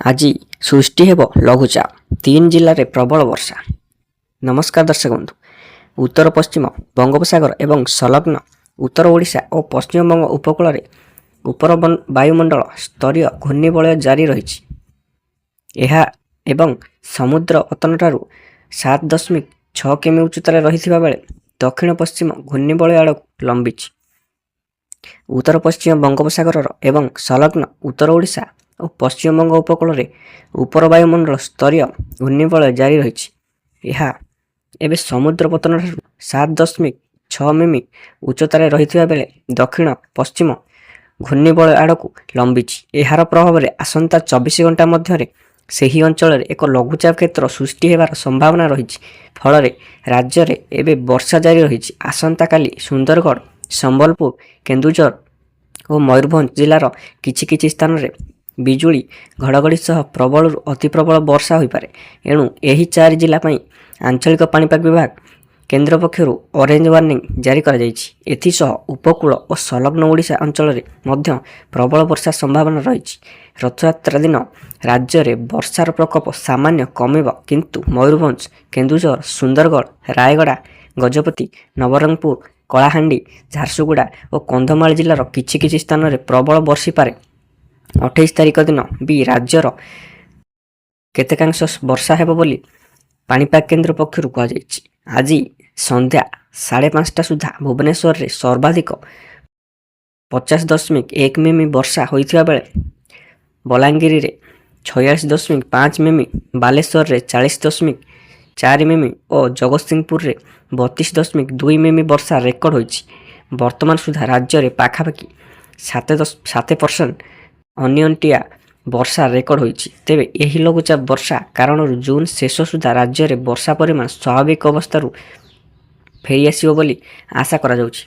ଆଜି ସୃଷ୍ଟି ହେବ ଲଘୁଚାପ। 3 ଜିଲ୍ଲାରେ ପ୍ରବଳ ବର୍ଷା। ନମସ୍କାର ଦର୍ଶକ ବନ୍ଧୁ। ଉତ୍ତର ପଶ୍ଚିମ ବଙ୍ଗୋପସାଗର ଏବଂ ସଂଲଗ୍ନ ଉତ୍ତର ଓଡ଼ିଶା ଓ ପଶ୍ଚିମବଙ୍ଗ ଉପକୂଳରେ ଉପର ବାୟୁମଣ୍ଡଳ ସ୍ତରୀୟ ଘୂର୍ଣ୍ଣିବଳୟ ଜାରି ରହିଛି। ଏହା ଏବଂ ସମୁଦ୍ର ପତନଠାରୁ 7.6 କିମି ଉଚ୍ଚତାରେ ରହିଥିବା ବେଳେ ଦକ୍ଷିଣ ପଶ୍ଚିମ ଘୂର୍ଣ୍ଣିବଳୟ ଆଡ଼କୁ ଲମ୍ବିଛି। ଉତ୍ତର ପଶ୍ଚିମ ବଙ୍ଗୋପସାଗରର ଏବଂ ସଂଲଗ୍ନ ଉତ୍ତର ଓଡ଼ିଶା ଓ ପଶ୍ଚିମବଙ୍ଗ ଉପକୂଳରେ ଉପର ବାୟୁମଣ୍ଡଳ ସ୍ତରୀୟ ଘୂର୍ଣ୍ଣିବଳୟ ଜାରି ରହିଛି। ଏହା ଏବେ ସମୁଦ୍ର ପତନଠାରୁ 7.6 ମିମି ଉଚ୍ଚତାରେ ରହିଥିବା ବେଳେ ଦକ୍ଷିଣ ପଶ୍ଚିମ ଘୂର୍ଣ୍ଣିବଳୟ ଆଡ଼କୁ ଲମ୍ବିଛି। ଏହାର ପ୍ରଭାବରେ ଆସନ୍ତା 24 ଘଣ୍ଟା ମଧ୍ୟରେ ସେହି ଅଞ୍ଚଳରେ ଏକ ଲଘୁଚାପ କ୍ଷେତ୍ର ସୃଷ୍ଟି ହେବାର ସମ୍ଭାବନା ରହିଛି। ଫଳରେ ରାଜ୍ୟରେ ଏବେ ବର୍ଷା ଜାରି ରହିଛି। ଆସନ୍ତାକାଲି ସୁନ୍ଦରଗଡ଼, ସମ୍ବଲପୁର, କେନ୍ଦୁଝର ଓ ମୟୂରଭଞ୍ଜ ଜିଲ୍ଲାର କିଛି ସ୍ଥାନରେ ବିଜୁଳି ଘଡ଼ଘଡ଼ି ସହ ପ୍ରବଳରୁ ଅତି ପ୍ରବଳ ବର୍ଷା ହୋଇପାରେ। ଏଣୁ ଏହି 4 ଜିଲ୍ଲା ପାଇଁ ଆଞ୍ଚଳିକ ପାଣିପାଗ ବିଭାଗ କେନ୍ଦ୍ର ପକ୍ଷରୁ ଅରେଞ୍ଜ ୱାର୍ଣ୍ଣିଂ ଜାରି କରାଯାଇଛି। ଏଥିସହ ଉପକୂଳ ଓ ସଂଲଗ୍ନ ଓଡ଼ିଶା ଅଞ୍ଚଳରେ ମଧ୍ୟ ପ୍ରବଳ ବର୍ଷା ସମ୍ଭାବନା ରହିଛି। ରଥଯାତ୍ରା ଦିନ ରାଜ୍ୟରେ ବର୍ଷାର ପ୍ରକୋପ ସାମାନ୍ୟ କମିବ, କିନ୍ତୁ ମୟୂରଭଞ୍ଜ, କେନ୍ଦୁଝର, ସୁନ୍ଦରଗଡ଼, ରାୟଗଡ଼ା, ଗଜପତି, ନବରଙ୍ଗପୁର, କଳାହାଣ୍ଡି, ଝାରସୁଗୁଡ଼ା ଓ କନ୍ଧମାଳ ଜିଲ୍ଲାର କିଛି ସ୍ଥାନରେ ପ୍ରବଳ ବର୍ଷିପାରେ। 28 ତାରିଖ ଦିନ ବି ରାଜ୍ୟର କେତେକାଂଶ ବର୍ଷା ହେବ ବୋଲି ପାଣିପାଗ କେନ୍ଦ୍ର ପକ୍ଷରୁ କୁହାଯାଇଛି। ଆଜି ସନ୍ଧ୍ୟା 5:30 ସୁଦ୍ଧା ଭୁବନେଶ୍ୱରରେ ସର୍ବାଧିକ 50.1 ମିମି ବର୍ଷା ହୋଇଥିବା ବେଳେ ବଲାଙ୍ଗୀରରେ 46.5 ମିମି, ବାଲେଶ୍ୱରରେ 40.4 ମିମି ଓ ଜଗତସିଂହପୁରରେ 32.2 ମିମି ବର୍ଷା ରେକର୍ଡ ହୋଇଛି। ବର୍ତ୍ତମାନ ସୁଦ୍ଧା ରାଜ୍ୟରେ ପାଖାପାଖି 7% ଅନିୟନ୍ତିଆ ବର୍ଷା ରେକର୍ଡ ହୋଇଛି। ତେବେ ଏହି ଲଘୁଚାପ ବର୍ଷା କାରଣରୁ ଜୁନ୍ ଶେଷ ସୁଦ୍ଧା ରାଜ୍ୟରେ ବର୍ଷା ପରିମାଣ ସ୍ୱାଭାବିକ ଅବସ୍ଥାକୁ ଫେରିଆସିବ ବୋଲି ଆଶା କରାଯାଉଛି।